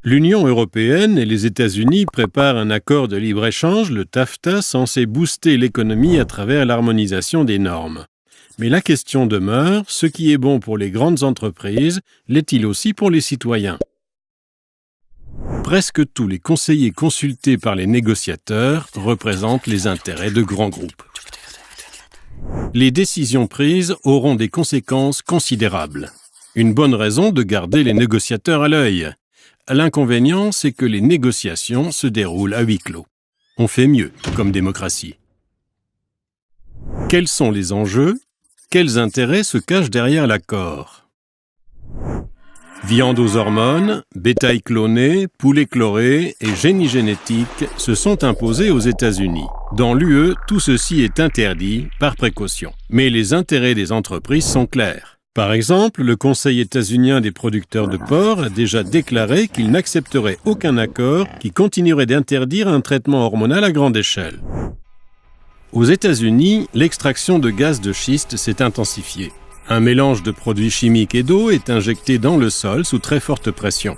L'Union européenne et les États-Unis préparent un accord de libre-échange, le TAFTA, censé booster l'économie à travers l'harmonisation des normes. Mais la question demeure, ce qui est bon pour les grandes entreprises, l'est-il aussi pour les citoyens ? Presque tous les conseillers consultés par les négociateurs représentent les intérêts de grands groupes. Les décisions prises auront des conséquences considérables. Une bonne raison de garder les négociateurs à l'œil. L'inconvénient, c'est que les négociations se déroulent à huis clos. On fait mieux comme démocratie. Quels sont les enjeux ? Quels intérêts se cachent derrière l'accord ? Viande aux hormones, bétail cloné, poulet chloré et génie génétique se sont imposés aux États-Unis. Dans l'UE, tout ceci est interdit par précaution. Mais les intérêts des entreprises sont clairs. Par exemple, le Conseil états-unien des producteurs de porc a déjà déclaré qu'il n'accepterait aucun accord qui continuerait d'interdire un traitement hormonal à grande échelle. Aux États-Unis, l'extraction de gaz de schiste s'est intensifiée. Un mélange de produits chimiques et d'eau est injecté dans le sol sous très forte pression.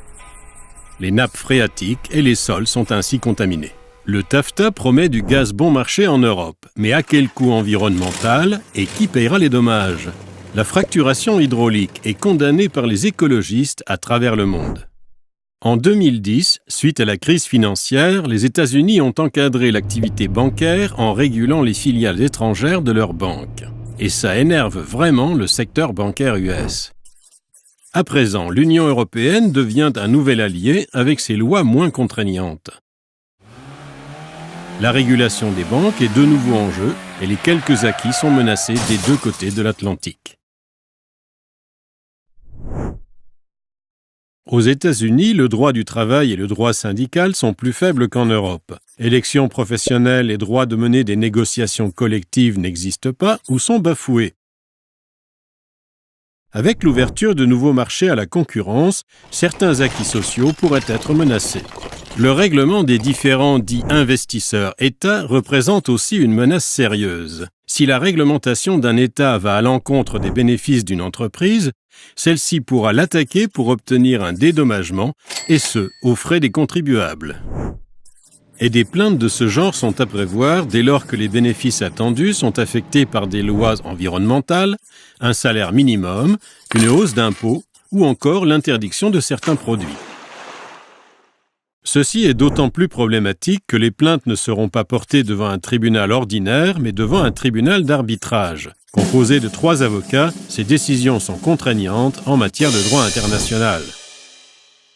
Les nappes phréatiques et les sols sont ainsi contaminés. Le TAFTA promet du gaz bon marché en Europe, mais à quel coût environnemental et qui paiera les dommages ? La fracturation hydraulique est condamnée par les écologistes à travers le monde. En 2010, suite à la crise financière, les États-Unis ont encadré l'activité bancaire en régulant les filiales étrangères de leurs banques. Et ça énerve vraiment le secteur bancaire US. À présent, l'Union européenne devient un nouvel allié avec ses lois moins contraignantes. La régulation des banques est de nouveau en jeu et les quelques acquis sont menacés des deux côtés de l'Atlantique. Aux États-Unis, le droit du travail et le droit syndical sont plus faibles qu'en Europe. Élections professionnelles et droit de mener des négociations collectives n'existent pas ou sont bafoués. Avec l'ouverture de nouveaux marchés à la concurrence, certains acquis sociaux pourraient être menacés. Le règlement des différends dits investisseurs-États représente aussi une menace sérieuse. Si la réglementation d'un État va à l'encontre des bénéfices d'une entreprise, celle-ci pourra l'attaquer pour obtenir un dédommagement, et ce, aux frais des contribuables. Et des plaintes de ce genre sont à prévoir dès lors que les bénéfices attendus sont affectés par des lois environnementales, un salaire minimum, une hausse d'impôts ou encore l'interdiction de certains produits. Ceci est d'autant plus problématique que les plaintes ne seront pas portées devant un tribunal ordinaire, mais devant un tribunal d'arbitrage. Composé de 3 avocats, ces décisions sont contraignantes en matière de droit international.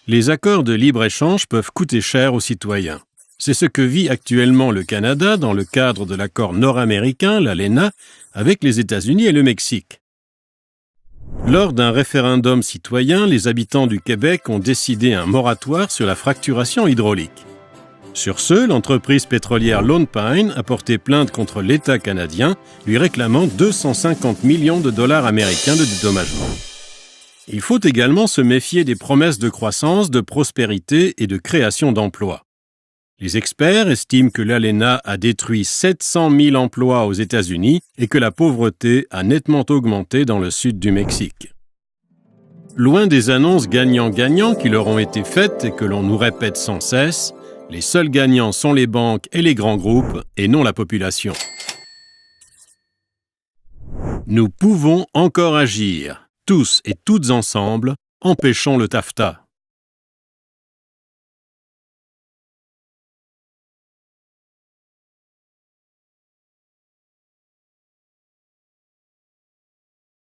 Les accords de libre-échange peuvent coûter cher aux citoyens. C'est ce que vit actuellement le Canada dans le cadre de l'accord nord-américain, l'ALENA, avec les États-Unis et le Mexique. Lors d'un référendum citoyen, les habitants du Québec ont décidé un moratoire sur la fracturation hydraulique. Sur ce, l'entreprise pétrolière Lone Pine a porté plainte contre l'État canadien, lui réclamant 250 millions de dollars américains de dédommagement. Il faut également se méfier des promesses de croissance, de prospérité et de création d'emplois. Les experts estiment que l'ALENA a détruit 700 000 emplois aux États-Unis et que la pauvreté a nettement augmenté dans le sud du Mexique. Loin des annonces gagnant-gagnant qui leur ont été faites et que l'on nous répète sans cesse, les seuls gagnants sont les banques et les grands groupes et non la population. Nous pouvons encore agir, tous et toutes ensemble, empêchons le TAFTA.